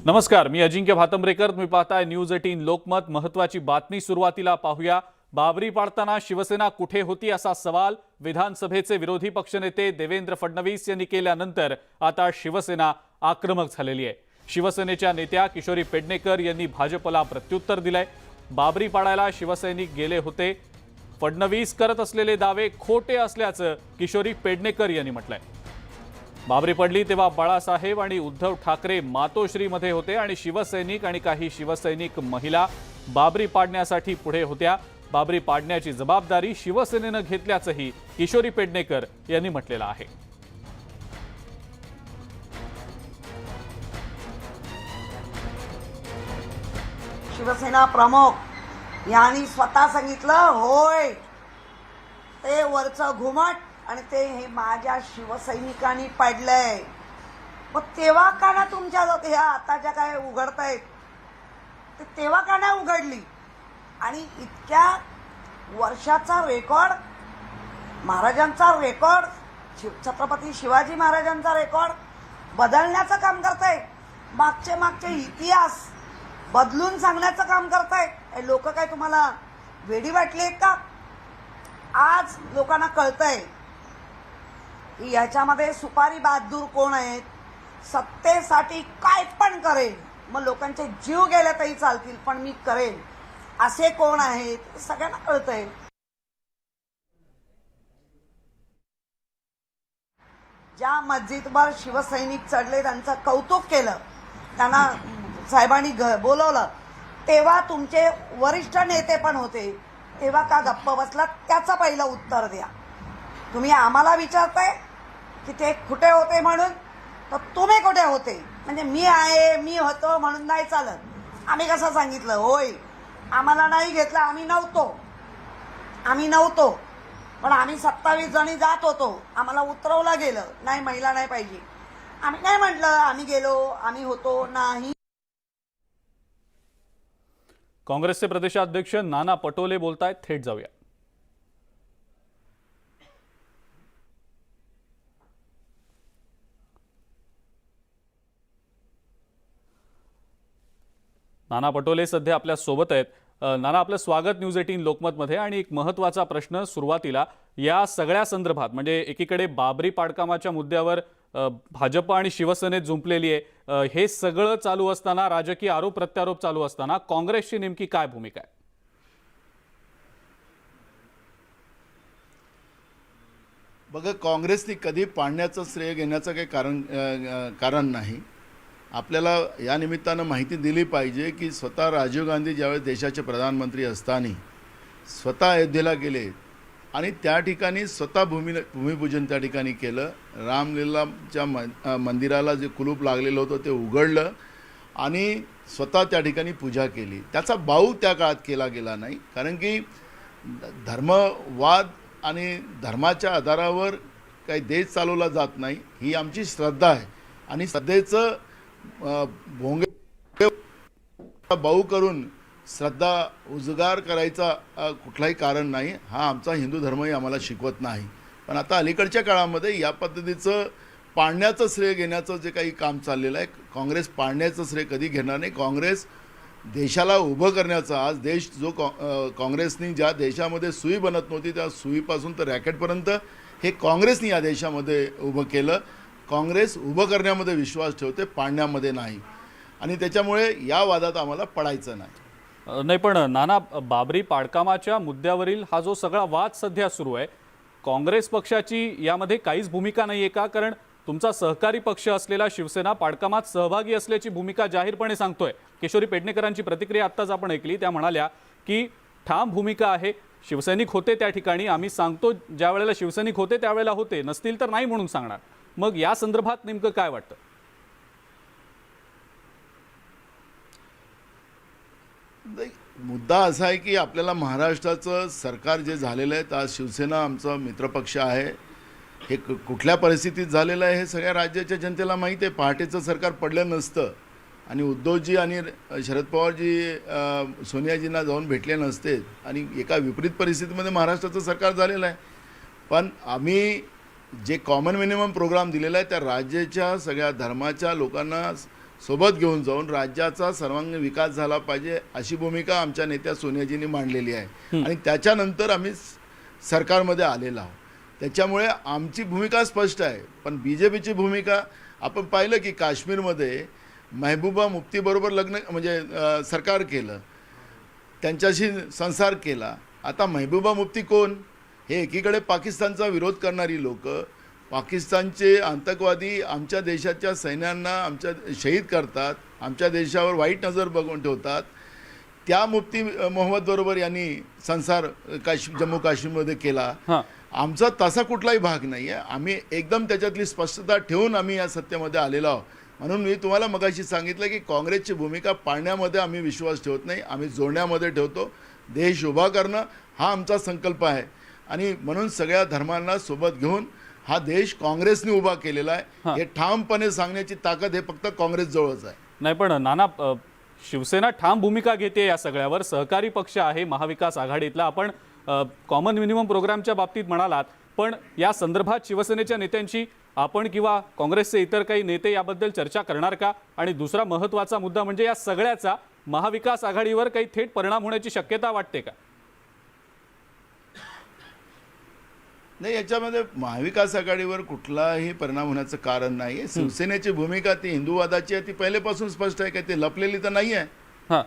नमस्कार, मी अजिंक्य भातंब्रेकर. तुम्ही पाहताय न्यूज 18 लोकमत. महत्त्वाची बातमी सुरुवातीला पाहूया. बाबरी पाडताना शिवसेना कुठे होती असा सवाल विधानसभेचे विरोधी पक्षनेते देवेंद्र फडणवीस यांनी केल्यानंतर आता शिवसेना आक्रमक झालेली आहे. शिवसेनेच्या नेत्या किशोरी पेडणेकर यांनी भाजपला प्रत्युत्तर दिलंय. बाबरी पाडायला शिवसैनिक गेले होते. फडणवीस करत असलेले दावे खोटे असल्याचं किशोरी पेडणेकर यांनी म्हटलंय. बाबरी पडली तेव्हा बाळासाहेब आणि उद्धव ठाकरे मातोश्रीमध्ये होते आणि शिवसैनिक आणि काही शिवसैनिक महिला बाबरी पाडण्यासाठी पुढे होत्या. बाबरी पाडण्याची जबाबदारी शिवसेनेनं घेतल्याचंही किशोरी पेडणेकर यांनी म्हटलेलं आहे. शिवसेना प्रमुख यांनी स्वतः सांगितलं, होय ते वरचं घुमट आणि ते हे माझ्या शिवसैनिकांनी पाडलंय. मग तेव्हा का ना तुमच्या ह्या आताच्या काय उघडतायत ते तेव्हा का नाही उघडली? आणि इतक्या वर्षाचा रेकॉर्ड, महाराजांचा रेकॉर्ड, छत्रपती शिवाजी महाराजांचा रेकॉर्ड बदलण्याचं काम करताय. मागचे इतिहास बदलून सांगण्याचं काम करताय. लोक काय तुम्हाला वेडी वाटली आहेत का? आज लोकांना कळतंय की याच्यामध्ये सुपारी बहादूर कोण आहेत, सत्तेसाठी काय पण करेल, मग लोकांचे जीव गेले तरी चालतील पण मी करेन असे कोण आहेत सगळ्यांना कळतंय. ज्या मस्जिदवर शिवसैनिक चढले त्यांचं कौतुक केलं, त्यांना साहेबांनी बोलवलं, तेव्हा तुमचे वरिष्ठ नेते पण होते, तेव्हा का गप्प बसला? त्याचं पहिलं उत्तर द्या. तुम्ही आम्हाला विचारताय की ते कुठे होते म्हणून, तर तुम्ही कुठे होते? म्हणजे मी आहे, मी होतो म्हणून नाही चालत. आम्ही कसं सांगितलं, होय आम्हाला नाही घेतलं, आम्ही नव्हतो पण आम्ही 27 जणी जात होतो, आम्हाला उतरवलं गेलं, नाही महिला नाही पाहिजे. आम्ही काय म्हटलं, आम्ही गेलो, आम्ही होतो नाही. काँग्रेसचे प्रदेशाध्यक्ष नाना पटोले बोलतायत. थेट जाऊया. नाना पटोले सध्या आपल्या सोबत आहेत. नाना, आपलं स्वागत न्यूज 18 लोकमत मध्ये. आणि एक महत्त्वाचा प्रश्न सुरुवातीला या सगळ्या संदर्भात, म्हणजे एकीकडे बाबरी पाडकामाच्या मुद्द्यावर भाजप आणि शिवसेनेत जुंपलेली आहे, हे सगळं चालू असताना, राजकीय आरोप प्रत्यारोप चालू असताना काँग्रेसची नेमकी काय भूमिका आहे? बघा, काँग्रेसने कधी पाडण्याचं श्रेय घेण्याचं काही कारण नाही. आपल्याला या निमित्तानं माहिती दिली पाहिजे की स्वतः राजीव गांधी ज्यावेळेस देशाचे प्रधानमंत्री असताना स्वतः अयोध्येला गेले आणि त्या ठिकाणी स्वतः भूमिपूजन त्या ठिकाणी केलं. रामलीलाच्या मंदिराला जे कुलूप लागलेलं होतं ते उघडलं आणि स्वतः त्या ठिकाणी पूजा केली. त्याचा बाऊ त्या काळात केला गेला नाही, कारण की धर्मवाद आणि धर्माच्या आधारावर काही देश चालवला जात नाही, ही आमची श्रद्धा आहे. आणि श्रद्धेचं भोंगे बाऊ करून श्रद्धा उजागर करायचा कुठलाही कारण नाही. हा आमचा हिंदू धर्मही आम्हाला शिकवत नाही. पण आता अलीकडच्या काळामध्ये या पद्धतीचं पाडण्याचं श्रेय घेण्याचं जे काही काम चाललेलं आहे, काँग्रेस पाडण्याचं श्रेय कधी घेणार नाही. काँग्रेस देशाला उभं करण्याचं, आज देश जो काँग्रेसनी ज्या देशामध्ये सुई बनत नव्हती त्या सुईपासून तर रॅकेटपर्यंत हे काँग्रेसनी या देशामध्ये उभं केलं. काँग्रेस उभं करण्यामध्ये विश्वास ठेवते, पाडण्यामध्ये नाही. आणि त्याच्यामुळे या वादात आम्हाला पडायचं नाही. पण नाना, बाबरी पाडकामाच्या मुद्द्यावरील हा जो सगळा वाद सध्या सुरू आहे, काँग्रेस पक्षाची यामध्ये काहीच भूमिका नाहीये का? कारण तुमचा सहकारी पक्ष असलेला शिवसेना पाडकामात सहभागी असल्याची भूमिका जाहीरपणे सांगतोय. किशोरी पेडणेकरांची प्रतिक्रिया आत्ताच आपण ऐकली. त्या म्हणाल्या की ठाम भूमिका आहे, शिवसैनिक होते त्या ठिकाणी, आम्ही सांगतो ज्या वेळेला शिवसैनिक होते त्यावेळेला होते, नसतील तर नाही म्हणून सांगणार. मग या संदर्भात नेमकं काय वाटतं? मुद्दा असा आहे की आपल्याला महाराष्ट्राचं सरकार जे झालेलं आहे, आज शिवसेना आमचा मित्रपक्ष आहे, हे कुठल्या परिस्थितीत झालेलं आहे हे सगळ्या राज्याच्या जनतेला माहिती आहे. पहाटेचं सरकार पडलं नसतं आणि उद्धवजी आणि शरद पवारजी सोनियाजींना जाऊन भेटले नसते आणि एका विपरीत परिस्थितीमध्ये महाराष्ट्राचं सरकार झालेलं आहे. पण आम्ही जे कॉमन मिनिमम प्रोग्राम दिलेला आहे त्या राज्याच्या सगळ्या धर्माच्या लोकांना सोबत घेऊन जाऊन राज्याचा सर्वांगीण विकास झाला पाहिजे अशी भूमिका आमच्या नेत्या सोनियाजींनी मांडलेली आहे आणि त्याच्यानंतर आम्ही सरकारमध्ये आलेलो आहोत। त्याच्यामुळे आमची भूमिका स्पष्ट आहे। पण BJPची भूमिका आपण पाहिलं की काश्मीरमध्ये महबूबा मुफ्तीबरोबर लग्न म्हणजे सरकार केलं, त्यांच्याशी संसार केला। आता महबूबा मुफ्ती कोण? हे एकीकडे पाकिस्तानचा विरोध करणारी लोक, पाकिस्तानचे आतंकवादी आमच्या देशाच्या सैन्यांना आमच्या शहीद करतात, आमच्या देशावर वाईट नजर बघून ठेवतात। त्या मुफ्ती मोहम्मद बरोबर यांनी संसार जम्मू काश्मीरमध्ये केला। आमचा तसा कुठलाही भाग नाही आहे। आम्ही एकदम त्याच्यातली स्पष्टता ठेवून आम्ही या सत्तेमध्ये आलेलो आहोत। म्हणून मी तुम्हाला मगाशी सांगितलं की काँग्रेसची भूमिका पाळण्यामध्ये आम्ही विश्वास ठेवत नाही, आम्ही जोडण्यामध्ये ठेवतो। देश उभा करणं हा आमचा संकल्प आहे आणि म्हणून सगळ्या धर्मांना सोबत घेऊन हा देश काँग्रेसने उभा केलेला आहे। हे ठामपणे सांगण्याची ताकद हे फक्त काँग्रेसजवळच आहे। नाही पण नाना, शिवसेना ठाम भूमिका घेते या सगळ्यावर। सहकारी पक्ष आहे महाविकास आघाडीतला, आपण कॉमन मिनिमम प्रोग्रामच्या बाबतीत म्हणालात, पण या संदर्भात शिवसेनेच्या नेत्यांची आपण किंवा काँग्रेसचे इतर काही नेते याबद्दल चर्चा करणार का? आणि दुसरा महत्त्वाचा मुद्दा म्हणजे या सगळ्याचा महाविकास आघाडीवर काही थेट परिणाम होण्याची शक्यता वाटते का? नाही, याच्यामध्ये महाविकास आघाडीवर कुठलाही परिणाम होण्याचं कारण नाही आहे। शिवसेनेची भूमिका ती हिंदूवादाची आहे, ती पहिलेपासून स्पष्ट आहे, काय ते लपलेली तर नाही आहे।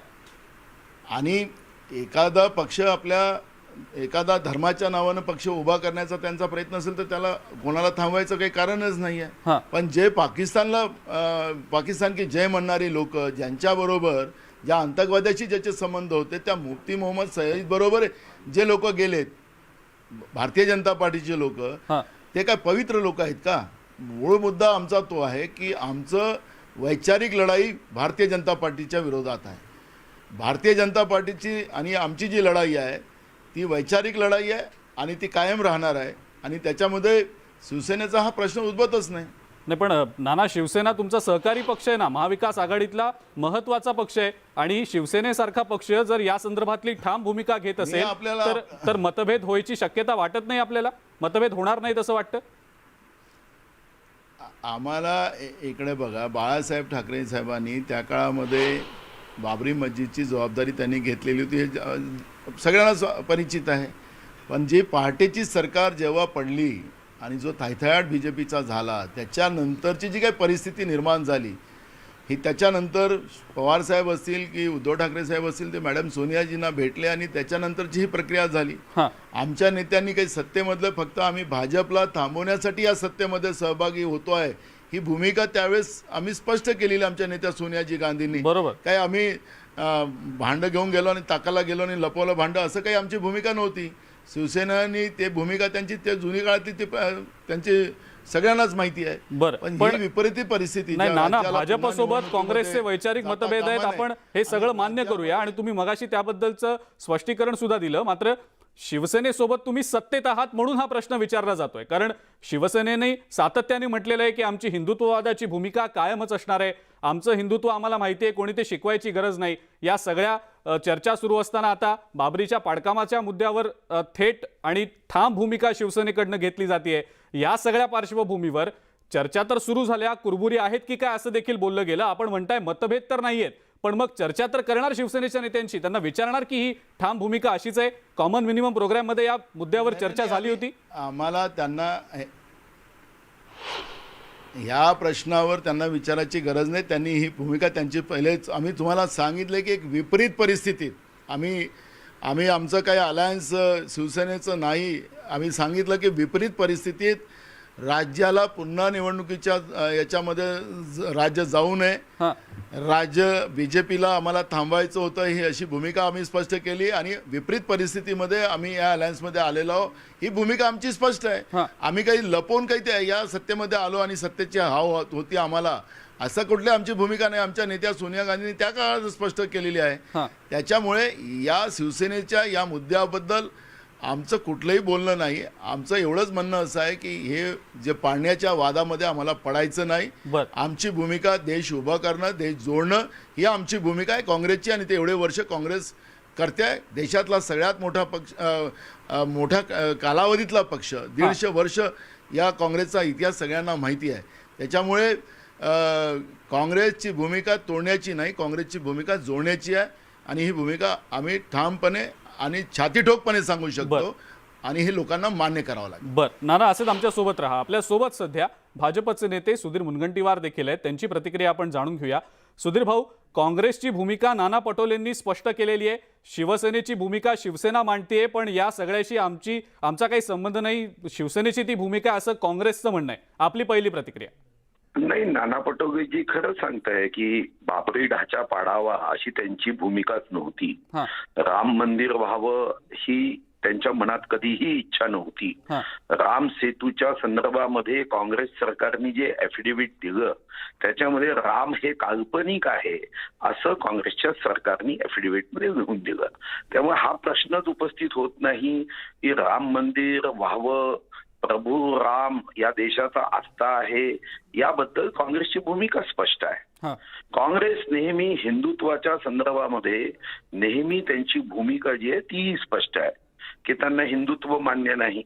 आणि एखादा पक्ष एखादा धर्माच्या नावानं पक्ष उभा करण्याचा त्यांचा प्रयत्न असेल तर त्याला कोणाला थांबवायचं काही कारणच नाही आहे। पण जे पाकिस्तान की जय म्हणणारी लोक, ज्यांच्याबरोबर ज्या आतंकवाद्याशी ज्याचे संबंध होते, त्या मुफ्ती मोहम्मद सईद बरोबर जे लोक गेलेत, भारतीय जनता पार्टीचे लोक, ते काय पवित्र लोक आहेत का? मूळ मुद्दा आमचा तो आहे की आमचं वैचारिक लढाई भारतीय जनता पार्टीच्या विरोधात आहे। भारतीय जनता पार्टीची आणि आमची जी लढाई आहे ती वैचारिक लढाई आहे आणि ती कायम राहणार आहे आणि त्याच्यामध्ये शिवसेनेचा हा प्रश्न उद्भवतच नाही। नाही पण नाना, शिवसेना तुमचा सहकारी पक्ष आहे ना, महाविकास आघाडीतला महत्त्वाचा पक्ष आहे आणि शिवसेनेसारखा पक्ष जर या संदर्भातली ठाम भूमिका घेत असेल तर मतभेद व्हायची शक्यता वाटत नाही आपल्याला? मतभेद होणार नाही असं वाटतं? आम्हाला इकडे बघा, बाळासाहेब ठाकरे साहेबांनी त्या काळामध्ये बाबरी मस्जिदची जबाबदारी त्यांनी घेतलेली होती, हे सगळ्यांना परिचित आहे। पण जी पहाटेची सरकार जेव्हा पडली आणि जो थायथायाट BJPचा झाला, त्याच्यानंतरची जी काही परिस्थिती निर्माण झाली ही, त्याच्यानंतर पवार साहेब असतील की उद्धव ठाकरे साहेब असतील, ते मॅडम सोनियाजींना भेटले आणि त्याच्यानंतरची ही प्रक्रिया झाली। आमच्या नेत्यांनी काही सत्तेमधलं फक्त आम्ही भाजपला थांबवण्यासाठी या सत्तेमध्ये सहभागी होतो आहे ही भूमिका त्यावेळेस आम्ही स्पष्ट केलेली आमच्या नेत्या सोनियाजी गांधींनी। बरोबर, काय आम्ही भांडं घेऊन गेलो आणि ताकाला गेलो आणि लपवलं भांडं, असं काही आमची भूमिका नव्हती। शिवसेनेनी ते भूमिका त्यांची त्या जुनी काळातली ती त्यांची सगळ्यांनाच माहिती आहे। पण ही विपरीत परिस्थिती नाही नाना, भाजपसोबत काँग्रेसचे वैचारिक मतभेद आहेत, आपण हे सगळं मान्य करूया आणि तुम्ही मगाशी त्याबद्दलचं स्पष्टीकरण सुद्धा दिलं। मात्र शिवसेनेसोबत तुम्ही सत्तेत आहात म्हणून हा प्रश्न विचारला जातोय, कारण शिवसेनेने सातत्याने म्हटलेलं आहे की आमची हिंदुत्ववादाची भूमिका कायमच असणार आहे, आमचं हिंदुत्व आम्हाला माहिती आहे, कोणी ते शिकवायची गरज नाही। या सगळ्या चर्चा सुरू असताना आता बाबरीच्या पाडकामाच्या मुद्द्यावर थेट आणि ठाम भूमिका शिवसेनेकडनं घेतली जाते। या सगळ्या पार्श्वभूमीवर चर्चा तर सुरू झाल्या, कुरबुरी आहेत की काय असं देखील बोललं गेलं। आपण म्हणताय मतभेद तर नाहीयेत, पण मग चर्चा तर करणार शिवसेनेच्या नेत्यांशी, त्यांना विचारणार की ही ठाम भूमिका अशीच आहे? कॉमन मिनिमम प्रोग्राम मध्ये या मुद्द्यावर चर्चा झाली होती। आम्हाला त्यांना ह्या प्रश्नावर त्यांना विचारायची गरज नाही, त्यांनी ही भूमिका त्यांची पहिलेच आम्ही तुम्हाला सांगितले की एक विपरीत परिस्थितीत आम्ही आमचं काही अलायन्स शिवसेनेचं नाही, आम्ही सांगितलं की विपरीत परिस्थितीत राज्याला पुन्हा निवडणुकीच्या याच्यामध्ये राज्य जाऊ नये, राज्य BJPला आम्हाला थांबवायचं होतं, ही अशी भूमिका आम्ही स्पष्ट केली आणि विपरीत परिस्थितीमध्ये आम्ही या अलायन्समध्ये आलेलो आहोत, ही भूमिका आमची स्पष्ट आहे। आम्ही काही लपवून काही या सत्तेमध्ये आलो आणि सत्तेची हाव होती आम्हाला, असं कुठली आमची भूमिका नाही। आमच्या नेत्या सोनिया गांधींनी त्या काळात स्पष्ट केलेली आहे। त्याच्यामुळे या शिवसेनेच्या या मुद्द्याबद्दल आमचं कुठलंही बोलणं नाही। आमचं एवढंच म्हणणं असं आहे की हे जे पाण्याच्या वादामध्ये आम्हाला पडायचं नाही। आमची भूमिका देश उभा करणं, देश जोडणं ही आमची भूमिका आहे काँग्रेसची, आणि ते एवढे वर्ष काँग्रेस करते आहे। देशातला सगळ्यात मोठा पक्ष, मोठ्या कालावधीतला पक्ष, 150 वर्ष या काँग्रेसचा इतिहास सगळ्यांना माहिती आहे। त्याच्यामुळे काँग्रेसची भूमिका तोडण्याची नाही, काँग्रेसची भूमिका जोडण्याची आहे आणि ही भूमिका आम्ही ठामपणे आणि छातीठोकपणे सांगू शकतो आणि हे लोकांना मान्य करावं लागेल. बरं नाना, असेच आमच्या सोबत राहा. आपल्या सोबत सध्या भाजपचे नेते सुधीर मुनगंटीवार देखील आहेत, त्यांची प्रतिक्रिया आपण जाणून घेऊया. सुधीर भाऊ, काँग्रेसची भूमिका नाना पटोलेंनी स्पष्ट केलेली आहे, शिवसेनेची भूमिका शिवसेना मांडतीये, पण या सगळ्याशी आमचा काही संबंध नाही, शिवसेनेची ती भूमिका असं काँग्रेसचं म्हणणं आहे. आपली पहिली प्रतिक्रिया. नाही, नाना पटोलेजी खरं सांगताय की बाबरी ढाचा पाडावा अशी त्यांची भूमिकाच नव्हती. हा. राम मंदिर व्हावं ही त्यांच्या मनात कधीही इच्छा नव्हती. हा. राम सेतूच्या संदर्भामध्ये काँग्रेस सरकारने जे ॲफिडेव्हिट दिलं त्याच्यामध्ये राम हे काल्पनिक आहे असं काँग्रेसच्या सरकारने ॲफिडेव्हिट मध्ये लिहून दिलं. त्यामुळे हा प्रश्नच उपस्थित होत नाही की राम मंदिर व्हावं, प्रभू राम या देशाचा आस्था आहे, याबद्दल काँग्रेसची भूमिका स्पष्ट आहे. हा. काँग्रेस नेहमी हिंदुत्वाच्या संदर्भामध्ये नेहमी त्यांची भूमिका जी आहे ती स्पष्ट आहे की त्यांना हिंदुत्व मान्य नाही,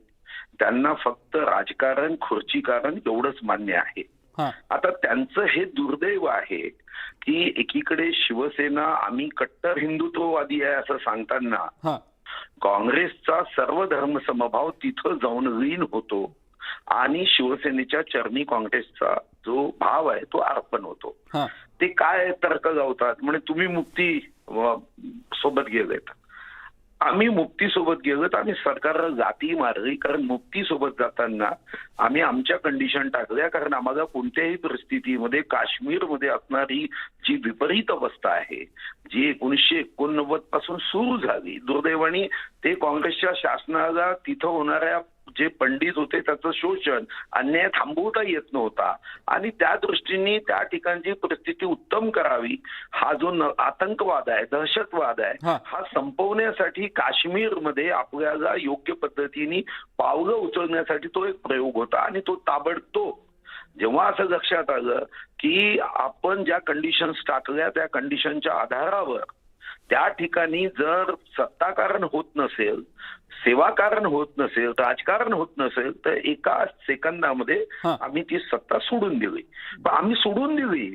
त्यांना फक्त राजकारण, खुर्चीकारण एवढंच मान्य आहे. हा. आता त्यांचं हे दुर्दैव आहे की एकीकडे शिवसेना आम्ही कट्टर हिंदुत्ववादी आहे असं सांगताना हा. काँग्रेसचा सर्व धर्म समभाव तिथं जाऊन लीन होतो आणि शिवसेनेच्या चरणी काँग्रेसचा जो भाव आहे तो अर्पण होतो. हा. ते काय तर्क गावतात म्हणजे तुम्ही मुक्ती सोबत गेलेत, आम्ही मुक्ती सोबत गेलो तर आम्ही सरकारला जाती मारली, कारण मुक्ती सोबत जाताना आम्ही आमच्या कंडिशन टाकल्या, कारण आम्हाला कोणत्याही परिस्थितीमध्ये काश्मीरमध्ये असणारी जी विपरीत अवस्था आहे जी 1989 पासून सुरू झाली, दुर्दैवाने ते काँग्रेसच्या शासनाला तिथं होणाऱ्या जे पंडित होते त्याचं शोषण, अन्याय थांबवता येत नव्हता आणि त्या दृष्टीने त्या ठिकाणची परिस्थिती उत्तम करावी, हा जो आतंकवाद आहे, दहशतवाद आहे, हा संपवण्यासाठी काश्मीरमध्ये आपल्याला योग्य पद्धतीने पावलं उचलण्यासाठी तो एक प्रयोग होता आणि तो ताबडतोब जेव्हा असं लक्षात आलं की आपण ज्या कंडिशन्स टाकल्या त्या कंडिशनच्या आधारावर त्या ठिकाणी जर सत्ताकारण होत नसेल, सेवाकारण होत नसेल, राजकारण होत नसेल तर एका सेकंदामध्ये आम्ही ती सत्ता सोडून दिली. पण आम्ही सोडून दिली,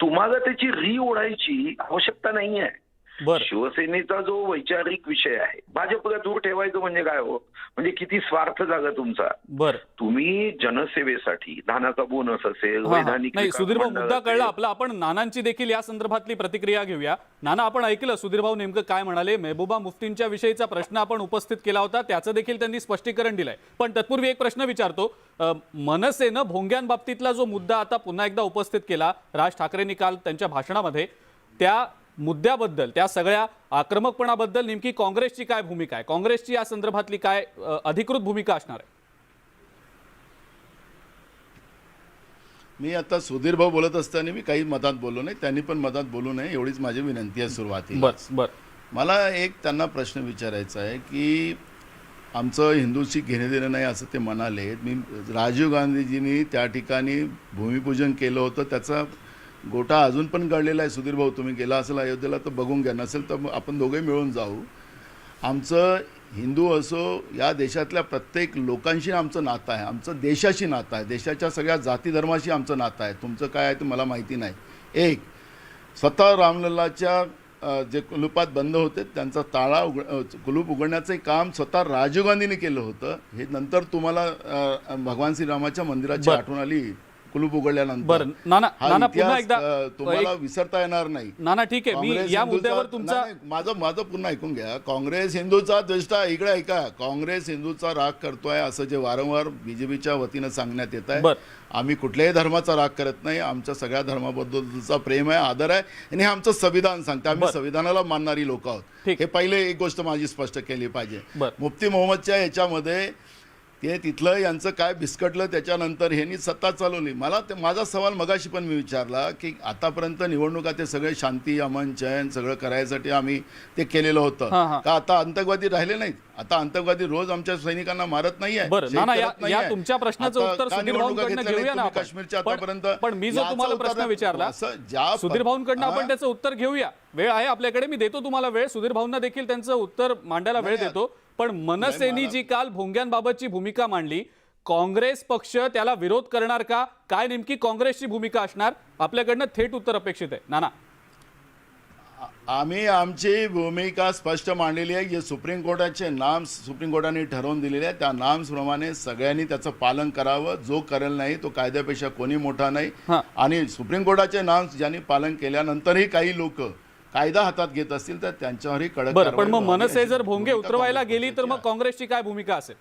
तुम्हाला त्याची ओढायची आवश्यकता नाही आहे. शिवसेनेचा जो वैचारिक विषय आहे, भाजपला दूर ठेवायचं म्हणजे काय हो, म्हणजे किती स्वार्थ झाला तुमचा. तुम्ही जनसेवेसाठी धानाचा बोनस असेल, वैधानिक नाही, सुधीर भाऊ मुद्दा कळला आपला. आपण नानांची देखील या संदर्भातली प्रतिक्रिया घेऊया. नाना, आपण ऐकलं सुधीर भाऊ नेमकं काय म्हणाले. महबूबा मुफ्तींच्या विषयीचा प्रश्न आपण उपस्थित केला होता, त्याचं देखील त्यांनी स्पष्टीकरण दिलंय. पण तत्पूर्वी एक प्रश्न विचारतो. मनसेनं भोंग्यांबाबतीतला जो मुद्दा आता पुन्हा एकदा उपस्थित केला राज ठाकरेंनी काल त्यांच्या भाषणामध्ये, त्या मुद्द्याबद्दल, त्या सगळ्या आक्रमकपणाबद्दल नेमकी काँग्रेसची काय भूमिका आहे, काँग्रेसची या संदर्भातली काय अधिकृत भूमिका असणार आहे? मी आता सुधीर भाऊ बोलत असताना मी काही मतात बोललो नाही, त्यांनी पण मतात बोलू नये एवढीच माझी विनंती आहे सुरुवातीला. मला एक त्यांना प्रश्न विचारायचा आहे की आमचं हिंदूशी घेणे देणं नाही असं ते म्हणाले. मी राजीव गांधीजींनी त्या ठिकाणी भूमिपूजन केलं होतं, त्याचा गोटा अजून पण गळलेला आहे. सुधीर भाऊ तुम्ही गेला असेल अयोध्येला तर बघून घ्या, नसेल तर आपण दोघे मिळून जाऊ. आमचं हिंदू असो या देशातल्या प्रत्येक लोकांशी आमचं नातं आहे, आमचं देशाशी नातं आहे, देशाच्या सगळ्या जाती धर्माशी आमचं नातं आहे. तुमचं काय आहे ते मला माहिती नाही. एक, स्वतः रामलल्लाच्या जे कुलूपात बंद होते त्यांचा कुलूप उघडण्याचं काम स्वतः राजीव गांधींनी केलं होतं. हे नंतर तुम्हाला भगवान श्रीरामाच्या मंदिराची आठवण आली कुलूप उघडल्यानंतर. नाना, पुन्हा एकदा तुम्हाला विसरता येणार नाही. नाना ठीक आहे, मी या मुद्द्यावर तुमचा माझं पुन्हा ऐकून घ्या. काँग्रेस हिंदूचा द्वेष्टा, इकडे ऐका, काँग्रेस हिंदूचा राग करतोय असं जे वारंवार बीजेपीच्या वतीनं सांगण्यात येत आहे. आम्ही कुठल्याही धर्माचा राग करत नाही, आमच्या सगळ्या धर्माबद्दलचा प्रेम आहे, आदर आहे आणि हे आमचं संविधान सांगतं. आम्ही संविधानाला मानणारी लोक आहोत. हे पहिले एक गोष्ट माझी स्पष्ट केली पाहिजे. मुफ्ती मोहम्मदच्या याच्यामध्ये ते तिथलं यांचं काय बिस्कटलं, त्याच्यानंतर ह्यांनी सत्ता चालवली. मला माझा सवाल मगाशी पण मी विचारला की आतापर्यंत निवडणुका ते सगळे शांती, अमन, चयन सगळं करायसाठी आम्ही ते केलेलं होतं का? आता आतंकवादी राहिले नाहीत? आता आतंकवादी रोज आमच्या सैनिकांना मारत नाहीये. तुमच्या प्रश्नाचं उत्तर सुधीर भाऊंकडनं घेऊया ना काश्मीरच्या आतापर्यंत. पण मी जो तुम्हाला प्रश्न विचारला सुधीर भाऊंकडनं आपण त्याचं उत्तर घेऊया. वेळ आहे आपल्याकडे, मी देतो तुम्हाला वेळ. सुधीर भाऊंना देखील त्यांचं उत्तर मांडायला वेळ देतो. पण मनसेनी जी काल भोंग्यांबाबतची भूमिका मांडली, काँग्रेस पक्ष त्याला विरोध करणार का? काय नेमकी काँग्रेसची भूमिका असणार? आपल्याकडनं थेट उत्तर अपेक्षित आहे. नाना, आम्ही आमची भूमिका स्पष्ट मांडलेली आहे. जे सुप्रीम कोर्टाचे नॉर्म्स सुप्रीम कोर्टाने ठरवून दिलेले आहेत त्या नॉर्म्सप्रमाणे सगळ्यांनी त्याचं पालन करावं. जो करेल नाही तो कायद्यापेक्षा कोणी मोठा नाही. हां. आणि सुप्रीम कोर्टाचे नॉर्म्स ज्यांनी पालन केल्यानंतरही काही लोक कायदा हातात घेत असतील तर त्यांच्यावरही कडक बरं, पण कारवाई मग व्हावी मनसे अशी जर भोंगे भूमिका उतरवायला काँग्रेस गेली तर मग पक्षाची आहे. काँग्रेसची काय भूमिका असेल?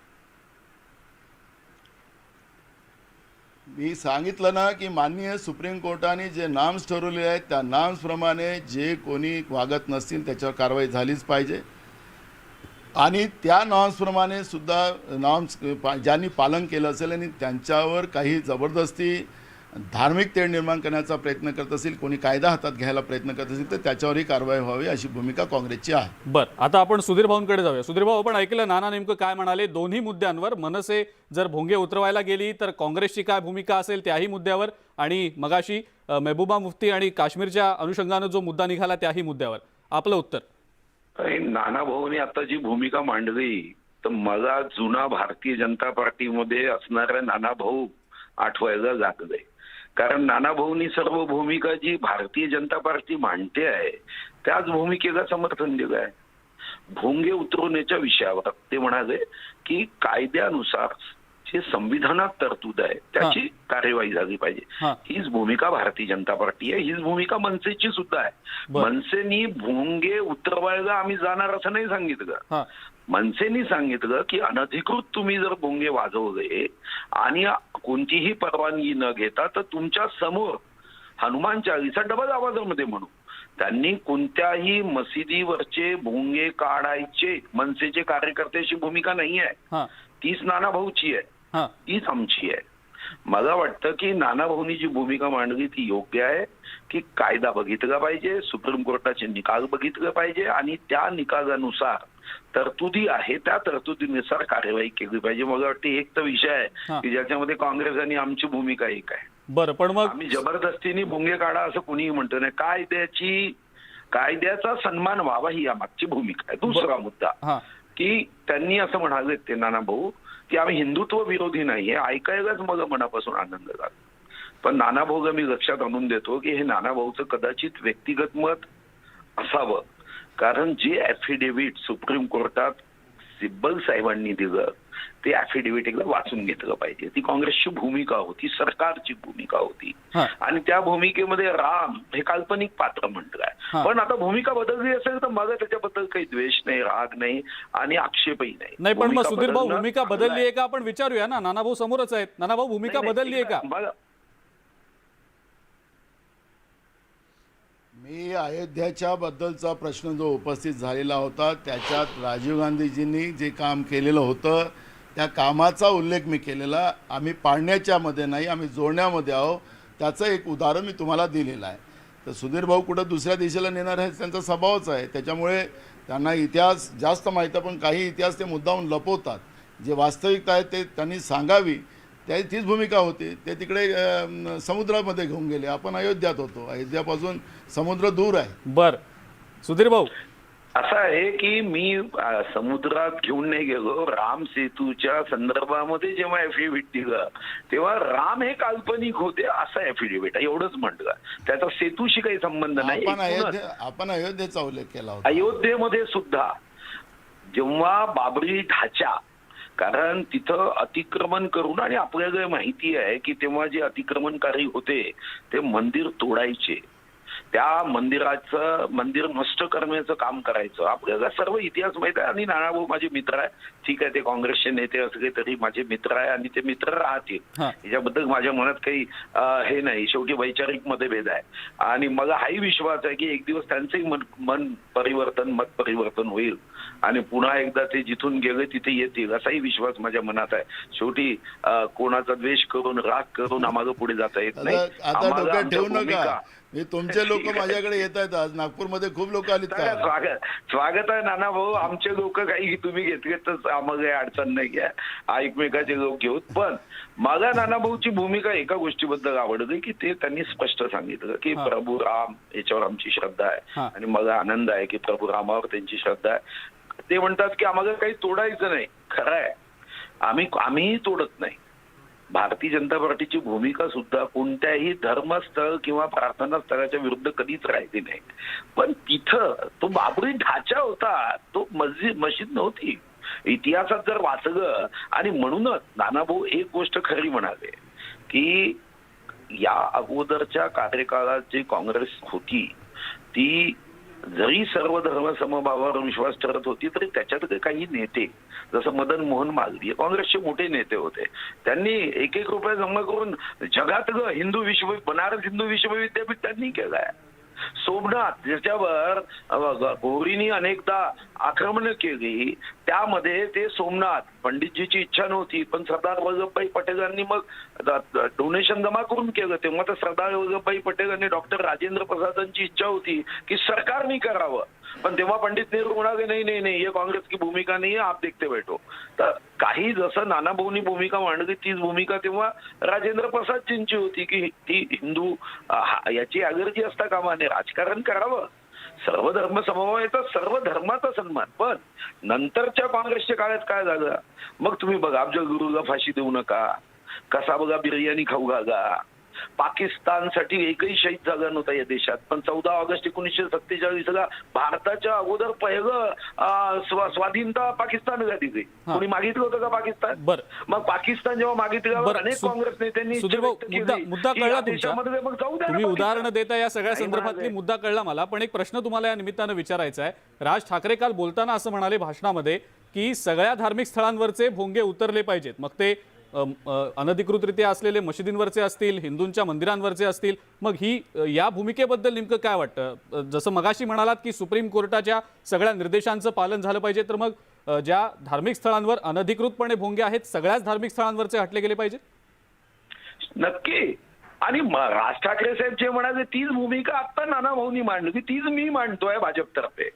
मी सांगितलं ना की माननीय सुप्रीम कोर्टाने जे नॉर्म्स ठरवले आहेत त्या नॉर्म्सप्रमाणे जे कोणी वागत नसतील त्याच्यावर कारवाई झालीच पाहिजे. आणि त्या नॉर्म्सप्रमाणे सुद्धा नॉर्म्स ज्यांनी पालन केलं असेल आणि त्यांच्यावर काही जबरदस्ती धार्मिक तेढ निर्माण करण्याचा प्रयत्न करत असेल, कोणी कायदा हातात घ्यायला प्रयत्न करत असेल तर त्याच्यावरही कारवाई व्हावी अशी भूमिका काँग्रेसची आहे. बरं, आता आपण सुधीर भाऊंकडे जाऊया. सुधीर भाऊ, आपण ऐकलं नाना नेमकं काय म्हणाले? दोन्ही मुद्द्यांवर मनसे जर भोंगे उतरवायला गेली तर काँग्रेसची काय भूमिका असेल त्याही मुद्द्यावर, आणि मगाशी महबूबा मुफ्ती आणि काश्मीरच्या अनुषंगानं जो मुद्दा निघाला त्याही मुद्द्यावर आपलं उत्तर. नाना भाऊने आता जी भूमिका मांडली तर मला जुना भारतीय जनता पार्टीमध्ये असणाऱ्या नाना भाऊ आठवायला लागलंय. कारण नाना भाऊनी सर्व भूमिका जी भारतीय जनता पार्टी मांडते आहे त्याच भूमिकेला समर्थन दिलं आहे. भोंगे उतरवण्याच्या विषयावर ते म्हणाले की कायद्यानुसार जे संविधानात तरतूद आहे त्याची कार्यवाही झाली पाहिजे. हां. हीच भूमिका भारतीय जनता पार्टी आहे. हीच भूमिका मनसेची सुद्धा आहे. बरं. मनसेनी भोंगे उतरवायला आम्ही जाणार असं नाही सांगितलं. हां. मनसेनी सांगितलं की अनधिकृत तुम्ही जर भोंगे वाजवले आणि कोणतीही परवानगी न घेता तर तुमच्या समोर हनुमान चालीसा डबल आवाजामध्ये म्हणू. त्यांनी कोणत्याही मशिदीवरचे भोंगे काढायचे मनसेचे कार्यकर्त्याची भूमिका नाही आहे. हां. तीच नाना भाऊची आहे. हां. तीच आमची आहे. मला वाटतं की नाना भाऊनी जी भूमिका मांडली ती योग्य आहे की कायदा बघितला पाहिजे, सुप्रीम कोर्टाचे निकाल बघितले पाहिजे आणि त्या निकालानुसार तरतुदी आहे त्या तरतुदीनुसार कार्यवाही केली पाहिजे. मला वाटतं एक तर विषय आहे की ज्याच्यामध्ये काँग्रेस आणि आमची भूमिका एक आहे. बरं, पण मग आम्ही जबरदस्तीने भोंगे काढा असं कोणीही म्हणतो नाही. कायद्याचा सन्मान व्हावा ही यामागची भूमिका आहे. दुसरा मुद्दा हां. की त्यांनी असं म्हणाले ते नाना भाऊ की आम्ही हिंदुत्व विरोधी नाही. हे ऐकायलाच मला मनापासून आनंद झाला. पण नाना भाऊला मी लक्षात आणून देतो की हे नाना भाऊचं कदाचित व्यक्तिगत मत असावं. कारण जे ऍफिडेव्हिट सुप्रीम कोर्टात सिब्बल साहेबांनी दिलं ते ऍफिडेव्हिट एकदा वाचून घेतलं पाहिजे. ती काँग्रेसची भूमिका होती, सरकारची भूमिका होती. हां. आणि त्या भूमिकेमध्ये राम हे काल्पनिक पात्र म्हटलंय. हां. पण आता भूमिका बदलली असेल तर मला त्याच्याबद्दल काही द्वेष नाही, राग नाही आणि आक्षेपही नाही. नाही, पण मग भूमिका सुधीर भाऊ बदलणं भूमिका चांगलं बदलली आहे. आहे का आपण विचारूया ना. नाना भाऊ समोरच आहेत. नाना भाऊ, भूमिका नाही, बदलली आहे का? बघा, मी अयोध्याच्या बद्दलचा प्रश्न जो उपस्थित झालेला होता त्याच्यात राजीव गांधीजींनी जे काम केलेलं होतं त्या कामाचा उल्लेख मी केलेला. आम्ही पाडण्याच्या मध्ये नाही, आम्ही जोडण्यामध्ये आहोत. त्याचं एक उदाहरण मी तुम्हाला दिलेलं आहे. तर सुधीर भाऊ कुठं दुसऱ्या दिशेला नेणार आहे त्यांचा स्वभावच आहे. त्याच्यामुळे त्यांना इतिहास जास्त माहीत आहे, पण काही इतिहास ते मुद्दाहून लपवतात. जे वास्तविकता आहे ते त्यांनी सांगावी तीच भूमिका होती. ते तिकडे समुद्रामध्ये घेऊन गेले. आपण अयोध्यात होतो. अयोध्यापासून समुद्र दूर आहे. बरं, सुधीर भाऊ, असं आहे की मी समुद्रात घेऊन नाही गेलो. राम सेतूच्या संदर्भामध्ये जेव्हा ऍफिडेव्हिट दिलं तेव्हा राम हे काल्पनिक होते असं ऍफिडेव्हिट आहे, एवढंच म्हटलं. त्याचा सेतूशी काही संबंध नाही. आपण अयोध्येचा उल्लेख केला होता. अयोध्येमध्ये सुद्धा जेव्हा बाबरी ढाचा, कारण तिथं अतिक्रमण करून, आणि आपल्याला माहिती आहे की तेव्हा जे अतिक्रमणकारी होते ते मंदिर तोडायचे, त्या मंदिर नष्ट करण्याचं काम करायचं. आपल्याला सर्व इतिहास माहित आहे. आणि नानाभाऊ माझे मित्र आहे. ठीक आहे, ते काँग्रेसचे नेते असले तरी माझे मित्र आहे आणि ते मित्र राहतील. याच्याबद्दल माझ्या मनात काही हे नाही. शेवटी वैचारिक मतभेद आहे आणि मला हाही विश्वास आहे की एक दिवस त्यांचंही मत परिवर्तन होईल आणि पुन्हा एकदा ते जिथून गेले तिथे येतील असाही विश्वास माझ्या मनात आहे. शेवटी कोणाचा द्वेष करून राग करून आम्हाला पुढे जाता येत नाही. आता डोक्यात ठेवू नका. तुमचे लोक माझ्याकडे येत आहेत. आज नागपूरमध्ये खूप लोक आलीत. का स्वागत आहे नाना भाऊ. आमचे लोक काही तुम्ही घेतले तर आम्हाला काही अडचण नाही घ्या, एकमेकाचे लोक घेऊत. पण मला नाना भाऊची भूमिका एका गोष्टीबद्दल आवडली की ते त्यांनी स्पष्ट सांगितलं की प्रभू राम याच्यावर आमची श्रद्धा आहे आणि मला आनंद आहे की प्रभू रामावर त्यांची श्रद्धा आहे. ते म्हणतात की आम्हाला काही तोडायचं नाही. खरं आहे, आम्हीही तोडत नाही. भारतीय जनता पार्टीची भूमिका सुद्धा कोणत्याही धर्मस्थळ किंवा प्रार्थना स्थळाच्या विरुद्ध कधीच राहिली नाही. पण तिथं तो बाबरी ढाचा होता, तो मस्जिद नव्हती. इतिहासात जर वाचलं, आणि म्हणूनच नानाभाऊ एक गोष्ट खरी म्हणाले की या अगोदरच्या कार्यकाळात जी काँग्रेस होती ती जरी सर्व धर्म समभावावर विश्वास ठरत होती तरी त्याच्यात काही नेते जसं मदन मोहन मालवीय काँग्रेसचे मोठे नेते होते, त्यांनी एक रुपया जमा करून जगात बनारस हिंदू विश्वविद्यापीठ त्यांनी केलंय. सोमनाथ ज्याच्यावर गौरीनी अनेकदा आक्रमण केली, त्यामध्ये ते सोमनाथ पंडितजीची इच्छा नव्हती, पण सरदार वल्लभभाई पटेलांनी मग डोनेशन जमा करून केलं. तेव्हा तर सरदार वल्लभभाई पटेल आणि डॉक्टर राजेंद्र प्रसादांची इच्छा होती की सरकारने करावं, पण तेव्हा पंडित नेहरू म्हणाले नाही नाही नाही, ये काँग्रेस की भूमिका नाही है, आप देखते बैठो. तर काही जसं नानाभाऊंनी भूमिका मांडली तीच भूमिका तेव्हा राजेंद्र प्रसादजींची होती की ती हिंदू याची अलर्जी असता कामा नये, राजकारण करावं, सर्व धर्म समभाव येतात, सर्व धर्माचा सन्मान. पण नंतरच्या काँग्रेसच्या काळात काय झालं, मग तुम्ही बघा अफजल गुरुला फाशी देऊ नका, कसा बघा बिर्याणी खाऊ घाला, पाकिस्तानसाठी एकही शहीद झाला नव्हता या देशात, पण 14 ऑगस्ट 1947ला भारताच्या अगोदर पहिलं स्वाधीनता पाकिस्तानला दिली. कोणी मागितलं होतं का पाकिस्तान? मग पाकिस्तान जेव्हा मागितल्यावर अनेक काँग्रेस नेत्यांनी मुद्दा कळला तुमचा, मग जाऊ द्या. तुम्ही उदाहरणं देता या सगळ्या संदर्भातली मुद्दा कळला मला. पण एक प्रश्न तुम्हाला या निमित्तानं विचारायचा आहे. राज ठाकरे काल बोलताना असं म्हणाले भाषणामध्ये की सगळ्या धार्मिक स्थळांवरचे भोंगे उतरले पाहिजेत, मग ते अनधिकृतरित्या असलेले मशिदींवरचे असतील, हिंदूंच्या मंदिरांवरचे असतील. मग ही या भूमिकेबद्दल नेमकं काय वाटतं? जसं मगाशी म्हणालात की सुप्रीम कोर्टाच्या सगळ्या निर्देशांचं पालन झालं पाहिजे, तर मग ज्या धार्मिक स्थळांवर अनधिकृतपणे भोंगे आहेत सगळ्याच धार्मिक स्थळांवरचे हटले गेले पाहिजे? नक्की. आणि राज ठाकरे साहेब जे म्हणाले तीच भूमिका आता नानाभाऊंनी मांडली, तीच मी मांडतोय भाजपतर्फे.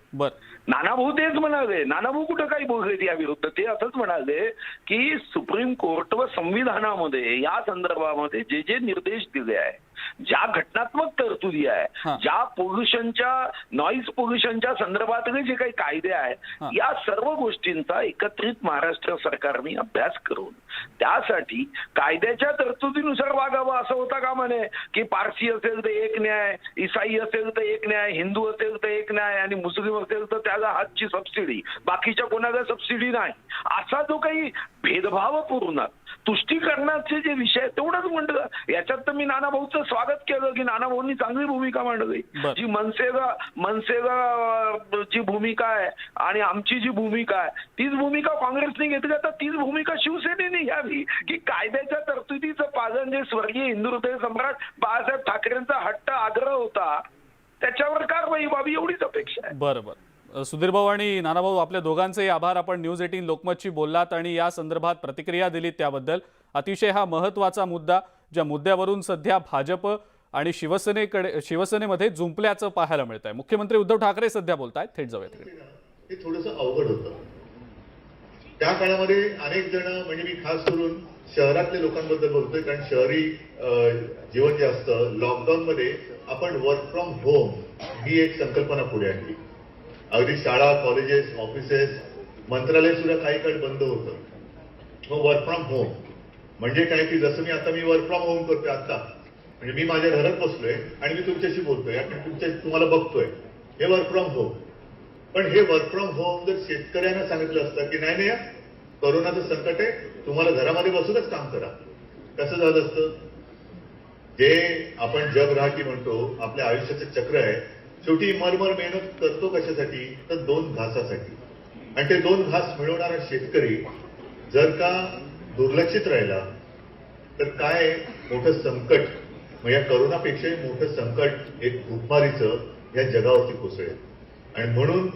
नानाभाऊ तेच म्हणाले, नानाभाऊ कुठं काही बोलले या विरुद्ध, ते असंच म्हणाले की सुप्रीम कोर्ट व संविधानामध्ये या संदर्भामध्ये जे जे निर्देश दिले आहे, ज्या घटनात्मक तरतुदी आहे, ज्या पोल्युशनच्या नॉईज पोल्युशनच्या संदर्भातले जे काही कायदे आहेत, या सर्व गोष्टींचा एकत्रित महाराष्ट्र सरकारने अभ्यास करून त्यासाठी कायद्याच्या तरतुदीनुसार वागावं असं होता कामा नये की पारसी असेल तर एक न्याय, ईसाई असेल तर एक न्याय, हिंदू असेल तर एक न्याय आणि मुस्लिम असेल तर त्याला हातची सबसिडी, बाकीच्या कोणाला सबसिडी नाही, असा जो काही भेदभावपूर्ण तुष्टीकरणाचे जे विषय तेवढंच म्हटलं. याच्यात तर मी नानाभाऊचं स्वागत केलं की नानाभाऊंनी चांगली भूमिका मांडली. जी मनसेगा जी भूमिका आहे आणि आमची जी भूमिका आहे तीच भूमिका काँग्रेसने घेतली, तर तीच भूमिका शिवसेनेने घ्यावी की कायद्याच्या तरतुदीचं पालन जे स्वर्गीय हिंदू हृदय सम्राट बाळासाहेब ठाकरेंचा हट्ट आग्रह होता त्याच्यावर कारवाई व्हावी एवढीच अपेक्षा आहे. बरोबर. सुधीर भाऊ आणि नानाभाऊ, आपल्या दोघांचे आभार. आपण न्यूज 18 लोकमतशी बोललात आणि या संदर्भात प्रतिक्रिया दिलीत त्याबद्दल. अतिशय हा महत्त्वाचा मुद्दा, ज्या मुद्द्यावरून सध्या भाजप आणि शिवसेनेमध्ये जुंपल्याचं पाहायला मिळत आहे. मुख्यमंत्री उद्धव ठाकरे सध्या बोलतायत, थेट जाऊयात. हे थोडंसं अवघड होतं त्या काळामध्ये. अनेक जण, म्हणजे मी खास करून शहरातल्या लोकांबद्दल बोलतोय, कारण शहरी जीवन जे असतं, लॉकडाऊन मध्ये आपण वर्क फ्रॉम होम ही एक संकल्पना पुढे आणली. अगदी शाळा, कॉलेजेस, ऑफिसेस, मंत्रालय सुद्धा काही काळ बंद होतं. मग वर्क फ्रॉम होम म्हणजे काय की जसं मी वर्क फ्रॉम होम करतोय आता, म्हणजे मी माझ्या घरात बसलोय आणि मी तुमच्याशी बोलतोय आणि तुम्हाला बघतोय, हे वर्क फ्रॉम होम. पण हे वर्क फ्रॉम होम जर शेतकऱ्यांना सांगितलं असतं की नाही नाही कोरोनाचं संकट आहे, तुम्हाला घरामध्ये बसूनच काम करा, कसं झालं असतं? जे आपण जगराहटी म्हणतो, आपल्या आयुष्याचं चक्र आहे, शेवटी मरमर मेहनत करतो कशासाठी? तर 2 घासासाठी. आणि ते 2 घास मिळवणारा शेतकरी जर का दुर्लक्षित राहिला तर काय मोठं संकट, मग या करोनापेक्षाही मोठं संकट एक भूकमारीचं या जगावरती कोसळेल. आणि म्हणून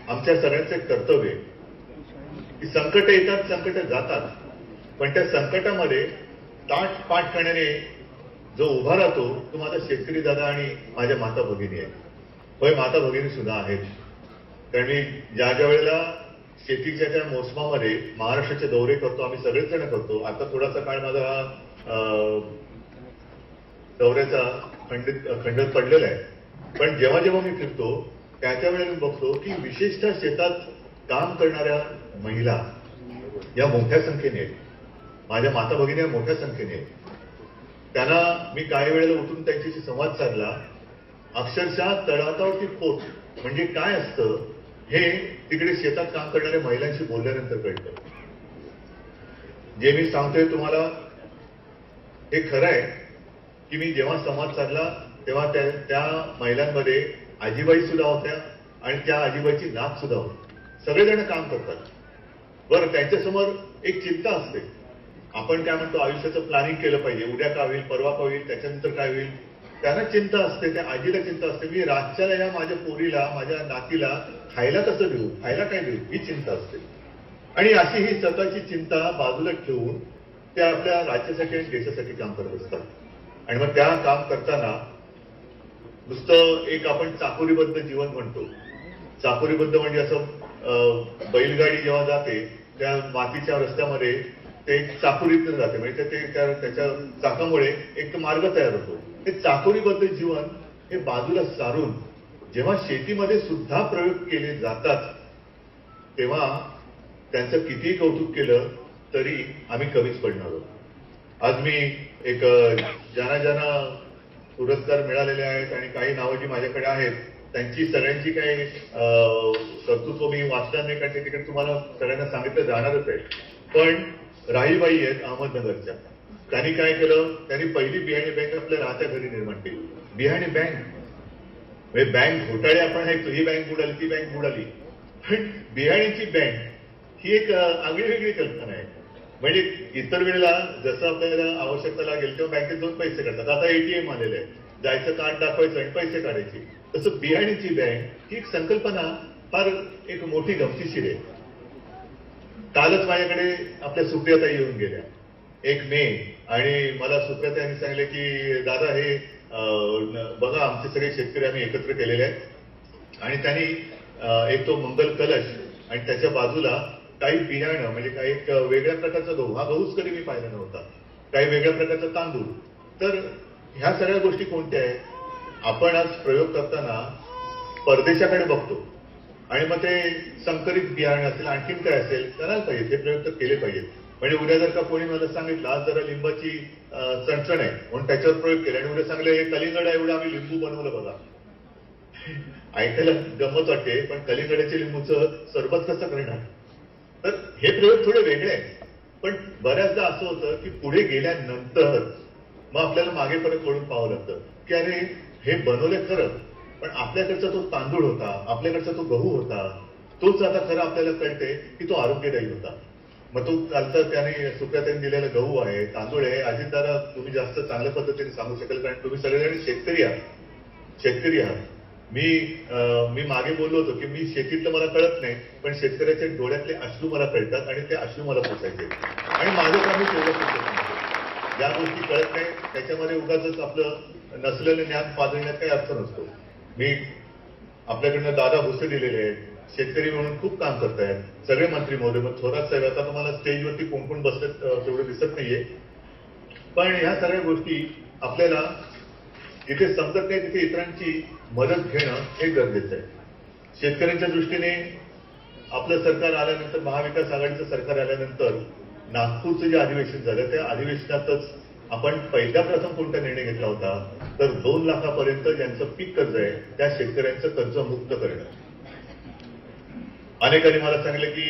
आमच्या सगळ्यांचं एक कर्तव्य आहे की संकट येतात, संकट जातात, पण त्या संकटामध्ये ताठ पाठ करण्याने जो उभा राहतो तो माझा शेतकरी दादा आणि माझ्या माता भगिनी आहेत. होय, माता भगिनी सुद्धा आहेत. कारण मी ज्या वेळेला शेतीच्या त्या मोसमामध्ये महाराष्ट्राचे दौरे करतो, आम्ही सगळेच जण करतो. आता थोडासा काळ माझा दौऱ्याचा खंडित पडलेला आहे, पण जेव्हा जेव्हा मी फिरतो त्या वेळेला मी बघतो की विशेषतः शेतात काम करणाऱ्या महिला या मोठ्या संख्येने आहेत. माझ्या माता भगिनी मोठ्या संख्येने आहेत. त्यांना मी काही वेळेला उठून त्यांच्याशी संवाद साधला. अक्षरशः तळहातावरती पोट म्हणजे काय असतं हे तिकडे शेतात काम करणाऱ्या महिलांशी बोलल्यानंतर कळतं. जे मी सांगतोय तुम्हाला हे खरं आहे की मी जेव्हा संवाद साधला तेव्हा त्या महिलांमध्ये आजीबाई सुद्धा होत्या आणि त्या आजीबाईची नात सुद्धा होती. सगळेजण काम करतात. बरं, त्यांच्यासमोर एक चिंता असते. आपण काय म्हणतो, आयुष्याचं प्लॅनिंग केलं पाहिजे. उद्या काय होईल, परवा काय होईल, त्याच्यानंतर काय होईल, त्यांना चिंता असते. त्या आजीला चिंता असते, मी रातच्याला या माझ्या पोरीला, माझ्या नातीला खायला कसं देऊ, खायला काय देऊ, ही चिंता असते. आणि अशी ही स्वतःची चिंता बाजूला ठेवून ते आपल्या राज्यासाठी आणि देशासाठी काम करत असतात. आणि मग त्या काम करताना नुसतं एक आपण चाकोरीबद्ध जीवन म्हणतो. चाकोरीबद्ध म्हणजे असं बैलगाडी जेव्हा जाते त्या मातीच्या रस्त्यामध्ये ते चाकोरीतून जाते, म्हणजे ते त्याच्या चाकामुळे एक मार्ग तयार होतो. हे चाकोरीबद्ध जीवन हे बाजूला सारून जेव्हा शेतीमध्ये सुद्धा प्रयोग केले जातात तेव्हा त्यांचं कितीही कौतुक केलं तरी आम्ही कमीच पडणार आहोत. आज मी एक ज्यांना पुरस्कार मिळालेले आहेत आणि काही नावं जी माझ्याकडे आहेत त्यांची सगळ्यांची काही कर्तृत्व मी वाचणार नाही, कारण तिकडे तुम्हाला सगळ्यांना सांगितलं जाणारच आहे. पण राहीबाई आहेत अहमदनगरच्या. त्यांनी काय केलं, त्यांनी पहिली बियाणे बँक आपल्या राहत्या घरी निर्माण केली. बियाणे बँक म्हणजे बँक घोटाळे आपण ऐकतो, ही बँक बुडाली, ती बँक बुडाली, पण बियाणीची बँक ही एक आगळी वेगळी कल्पना आहे. म्हणजे इतर वेळेला जसं आपल्याला आवश्यकता लागेल तेव्हा बँकेत जाऊन पैसे काढतात. आता एटीएम आलेलं आहे, जायचं कार्ड दाखवायचं आणि पैसे काढायचे. तसं बियाणीची बँक ही एक संकल्पना फार एक मोठी गमतीशीर आहे. कालच माझ्याकडे आपल्या सुप्रियाताई येऊन गेल्या 1 मे, आणि मला सुप्रियाताईंनी सांगितलं की दादा हे बघा आमचे सगळे शेतकरी आम्ही एकत्र केलेले आहेत आणि त्यांनी एक तो मंगल कलश आणि त्याच्या बाजूला काही बियाणं म्हणजे काही एक वेगळ्या प्रकारचा गहू, हा गहूच कधी मी पाहिला नव्हता, काही वेगळ्या प्रकारचा तांदूळ. तर ह्या सगळ्या गोष्टी कोणत्या आहेत? आपण आज प्रयोग करताना परदेशाकडे बघतो आणि मग ते संकरित बियाणे असेल आणखीन काय असेल करायला पाहिजे, हे प्रयोग तर केले पाहिजेत. म्हणजे उद्या जर का कोणी मला सांगितलं आज जरा लिंबाची चणचण आहे म्हणून त्याच्यावर प्रयोग केले आणि उद्या सांगले हे कलिंगड आहे एवढं आम्ही लिंबू बनवलं बघा, ऐकायला गंमत वाटते, पण कलिंगडाच्या लिंबूचं सरबत कसं करणार? तर हे प्रयोग थोडे वेगळे आहेत. पण बऱ्याचदा असं होतं की पुढे गेल्यानंतर मग आपल्याला मागे परत वळून पाहावं लागतं की अरे हे बनवले खरं, पण आपल्याकडचा तो तांदूळ होता, आपल्याकडचा तो गहू होता, तोच आता खरं आपल्याला कळते की तो आरोग्यदायी होता. मग तो कालचा त्याने सुप्रियाताईंनी दिलेला गहू आहे, तांदूळ आहे. अजितदादा तुम्ही जास्त चांगल्या पद्धतीने सांगू शकाल कारण तुम्ही सगळेजण शेतकरी आहात. मी मागे बोललो होतो की मी शेतीतलं मला कळत नाही, पण शेतकऱ्याच्या डोळ्यातले अश्रू मला कळतात आणि ते अश्रू मला पोचायचे आणि माझं काम तेवढं ज्या गोष्टी कळत नाही त्याच्यामध्ये उगाच आपलं नसलेलं ज्ञान पाजळण्यात काही अर्थ नसतो. मी आपल्याकडनं दादा भुसे दिलेले आहेत, शेतकरी म्हणून खूप काम करतायत सगळे मंत्री महोदय. मग थोरात साहेब, आता तुम्हाला स्टेजवरती कोण कोण बसतात तेवढं दिसत नाहीये, पण ह्या सगळ्या गोष्टी आपल्याला जिथे समजत नाही तिथे इतरांची मदत घेणं हे गरजेचं आहे. शेतकऱ्यांच्या दृष्टीने आपलं सरकार आल्यानंतर, महाविकास आघाडीचं सरकार आल्यानंतर नागपूरचं जे अधिवेशन झालं त्या अधिवेशनातच आपण पहिल्या प्रथम कोणता निर्णय घेतला होता तर 2 लाखापर्यंत ज्यांचं पीक कर्ज आहे त्या शेतकऱ्यांचं कर्ज मुक्त करणं. अनेकांनी मला सांगितलं की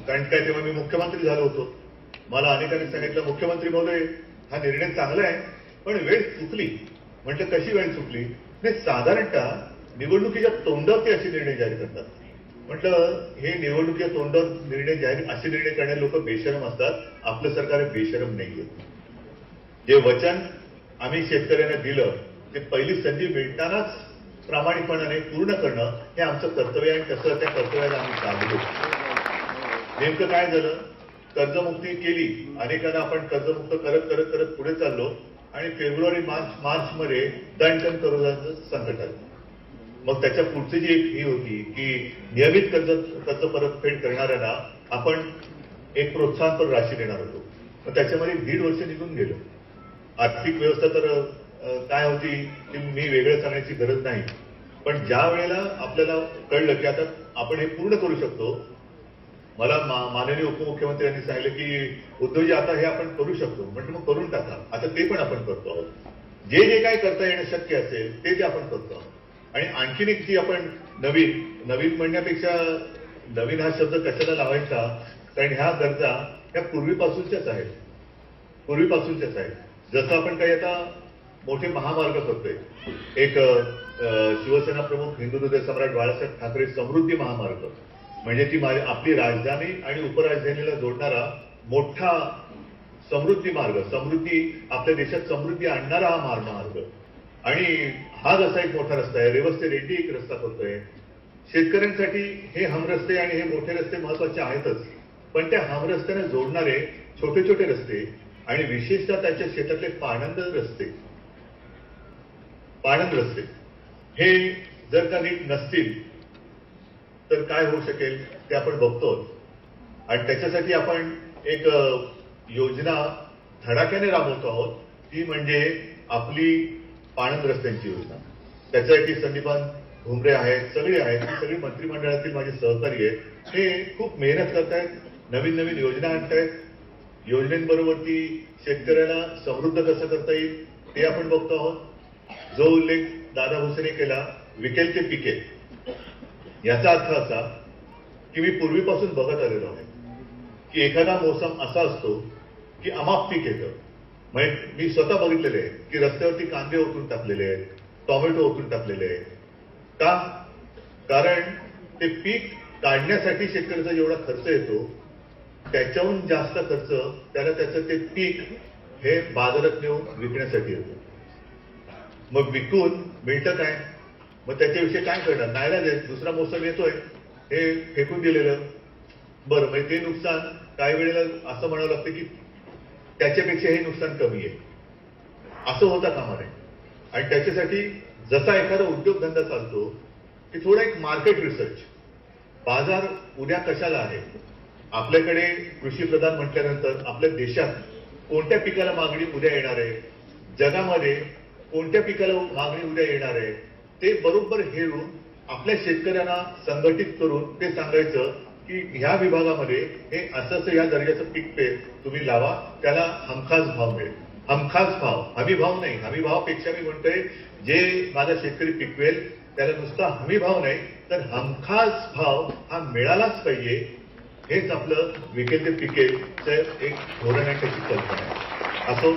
कारण काय तेव्हा मी मुख्यमंत्री झालो होतो, मला अनेकांनी सांगितलं मुख्यमंत्री महोदय हा निर्णय चांगला आहे पण वेळ चुकली. म्हटलं कशी वेळ चुकली? नाही, साधारणतः निवडणुकीच्या तोंडावरती असे निर्णय जाहीर करतात. म्हटलं हे निवडणुकीच्या तोंडावर निर्णय जाहीर असे निर्णय करणारे लोक बेशरम असतात, आपलं सरकार बेशरम नाहीये. जे वचन आम्ही शेतकऱ्यांना दिलं ते पहिली संधी मिळतानाच प्रामाणिकपणाने पूर्ण करणं हे आमचं कर्तव्य आहे आणि तसं त्या कर्तव्याला आम्ही चाललो. नेमकं काय झालं, कर्जमुक्ती केली, अनेकांना आपण कर्जमुक्त करत करत करत पुढे चाललो आणि फेब्रुवारी मार्च मध्ये दणकन कर्जाचं संकट आलं. मग त्याच्या पुढची जी एक ही होती की नियमित कर्ज परतफेड करणाऱ्यांना आपण एक प्रोत्साहनपर राशी देणार होतो. मग त्याच्यामध्ये 1.5 वर्ष निघून गेलो. आर्थिक व्यवस्था तर काय होती ती मी वेगळं सांगण्याची गरज नाही, पण ज्या वेळेला आपल्याला कळलं की आता आपण हे पूर्ण करू शकतो मला माननीय उपमुख्यमंत्र्यांनी सांगितलं की उद्धवजी आता हे आपण करू शकतो, म्हणजे मग करून टाका. आता ते पण आपण करतो आहोत. जे जे काय करता येणं शक्य असेल ते आपण करतो आहोत. आणि आणखीन एक जी आपण नवीन म्हणण्यापेक्षा नवीन हा शब्द कशाला लावायचा, कारण ह्या गरजा ह्या पूर्वीपासूनच्याच आहेत. जसं आपण काही आता मोठे महामार्ग करतोय. एक शिवसेना प्रमुख हिंदू हृदय सम्राट बाळासाहेब ठाकरे समृद्धी महामार्ग, म्हणजे ती आपली राजधानी आणि उपराजधानीला जोडणारा मोठा समृद्धी मार्ग, आपल्या देशात समृद्धी आणणारा हा महामार्ग. आणि हा जसा एक मोठा रस्ता आहे. रेवस ते रेड्डी एक रस्ता करतोय. शेतकऱ्यांसाठी हे हमरस्ते आणि हे मोठे रस्ते महत्वाचे आहेतच, पण त्या हमरस्त्याने जोडणारे छोटे छोटे रस्ते आणि विशेषतः त्याच्या शेतातले पाणंद रस्ते हे जर का नीट नसतील तर काय होऊ शकेल ते आपण बघतो. आणि त्याच्यासाठी आपण एक योजना धडाक्याने राबवतो आहोत, ती म्हणजे आपली पाणंद रस्त्यांची योजना. त्याच्यासाठी संदीपान भुमरे आहेत, सगळे आहेत, सगळी मंत्रिमंडळातील माझे सहकारी आहेत. हे खूप मेहनत करतायत, नवीन योजना आणतायत. योजनेबरोबरती शेतकऱ्याला समृद्ध कसं करता येईल ते आपण बघतो आहोत. जो उल्लेख दादा भुसेने केला, विकेल ते पिकेल, याचा अर्थ असा की मी पूर्वीपासून बघत आलेलो आहे की एखादा मोसम असा असतो की अमाप पीक येतं. म्हणजे मी स्वतः बघितलेले आहे की रस्त्यावरती कांदे ओतून टाकलेले आहेत, टोमॅटो ओतून टाकलेले आहेत. का? कारण ते पीक काढण्यासाठी शेतकऱ्याचा जेवढा खर्च येतो त्याच्याहून जास्त खर्च त्याला त्याचं ते पीक हे बाजारात नेऊन विकण्यासाठी येतो. मग विकून मिळतं काय? मग त्याच्याविषयी काय करणार? नाही, दुसरा मोसम येतोय हे फेकून दिलेलं बरं. म्हणजे ते नुकसान काही वेळेला असं म्हणावं लागतं की त्याच्यापेक्षा हे नुकसान कमी आहे, असं होता कामा नये. आणि त्याच्यासाठी जसा एखादा उद्योगधंदा चालतो की थोडा एक मार्केट रिसर्च, बाजार उद्या कशाला आहे, आपल्याकडे कृषी प्रधान म्हटल्यानंतर आपल्या देशात कोणत्या पिकाला मागणी उद्या येणार आहे, जगामध्ये कोणत्या पिकाला मागणी उद्या येणार आहे, ते बरोबर हेरून आपल्या शेतकऱ्यांना संघटित करून ते सांगायचं की ह्या विभागामध्ये हे असं या दर्जाचं पीक तुम्ही लावा, त्याला हमखास भाव मिळेल. हमखास भाव, हमी भाव नाही. हमी भावापेक्षा मी म्हणतोय जे माझा शेतकरी पिकवेल त्याला नुसता हमी भाव नाही तर हमखास भाव हा मिळालाच पाहिजे. हेच आपलं विकेल ते पिकेलचं एक धोरण आहे, त्याची कल्पना आहे. असो,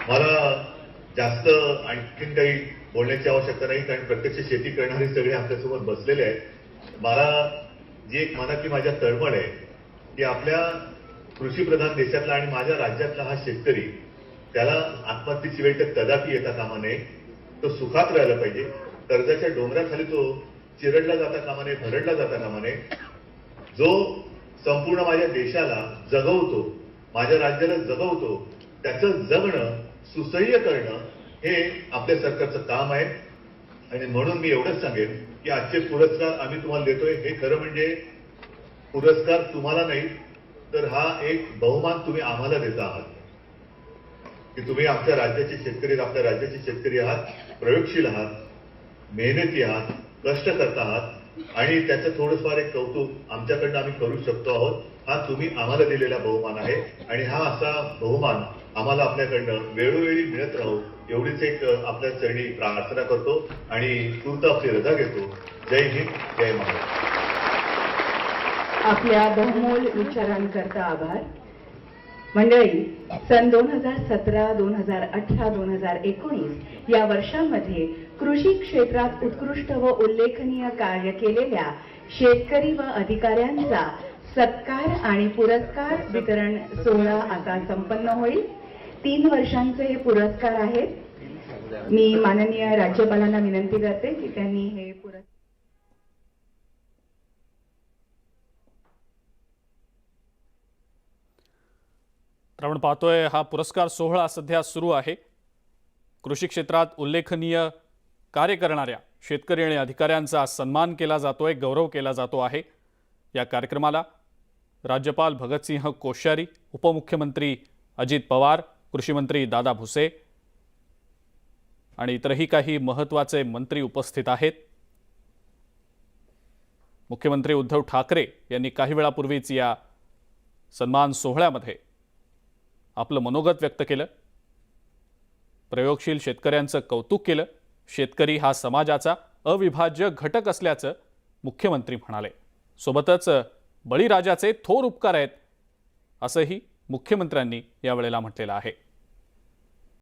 मला जास्त आणखीन काही बोलण्याची आवश्यकता नाही, कारण प्रत्यक्ष शेती करणारे सगळे आपल्यासोबत बसलेले आहेत. मला जी एक मनातली माझ्या तळमळ आहे की आपल्या कृषीप्रधान देशातला आणि माझ्या राज्यातला हा शेतकरी, त्याला आत्महत्येची वेळ तर कदापि येता कामा नये. तो सुखात राहायला पाहिजे. कर्जाच्या डोंगराखाली तो चिरडला जाता कामा नये, भरडला जाता कामा नये. जो संपूर्ण माझ्या देशाला जगवतो, माझ्या राज्याला जगवतो, त्याचं जगणं सुसह्य करणं हे आपल्या सरकारचं काम आहे. आणि म्हणून मी एवढंच सांगेन की आजचे पुरस्कार आम्ही तुम्हाला देतोय, हे खरं म्हणजे पुरस्कार तुम्हाला नाही तर हा एक बहुमान तुम्ही आम्हाला देता आहात की तुम्ही आमच्या राज्याचे शेतकरी, आपल्या राज्याचे शेतकरी आहात, प्रयोगशील आहात, मेहनती आहात, कष्ट करता आहात. आणि त्याचं थोडंफार एक कौतुक आमच्याकडनं आम्ही करू शकतो आहोत. हा तुम्ही आम्हाला दिलेला बहुमान आहे आणि हा असा बहुमान आम्हाला आपल्याकडनं वेळोवेळी मिळत राहू एवढीच एक आपल्या चरणी प्रार्थना करतो आणि तूर्त आपली रजा घेतो. जय हिंद, जय महाराष्ट्र. आपल्या बहुमोल विचारांकरता आभार. मंडळी, सन 2017, 2018, 2019 या वर्षांमध्ये कृषी क्षेत्रात उत्कृष्ट व उल्लेखनीय कार्य केलेल्या शेतकरी व अधिकाऱ्यांचा सत्कार आणि पुरस्कार वितरण सोहळा आता संपन्न होईल. 3 वर्षांचे हे पुरस्कार आहेत. मी माननीय राज्यपालांना विनंती करते की त्यांनी हे पुरस्कार तर आपण पाहतोय हा पुरस्कार सोहळा सध्या सुरू आहे. कृषी क्षेत्रात उल्लेखनीय कार्य करणाऱ्या शेतकरी आणि अधिकाऱ्यांचा सन्मान केला जातोय, गौरव केला जातो आहे. या कार्यक्रमाला राज्यपाल भगतसिंह कोश्यारी, उपमुख्यमंत्री अजित पवार, कृषी मंत्री दादा भुसे आणि इतरही काही महत्त्वाचे मंत्री उपस्थित आहेत. मुख्यमंत्री उद्धव ठाकरे यांनी काही वेळापूर्वीच या सन्मान सोहळ्यामध्ये आपलं मनोगत व्यक्त केलं. प्रयोगशील शेतकऱ्यांचं कौतुक केलं. शेतकरी हा समाजाचा अविभाज्य घटक असल्याचं मुख्यमंत्री म्हणाले. सोबतच बळीराजाचे थोर उपकार आहेत असंही मुख्यमंत्र्यांनी यावेळेला म्हटलेलं आहे.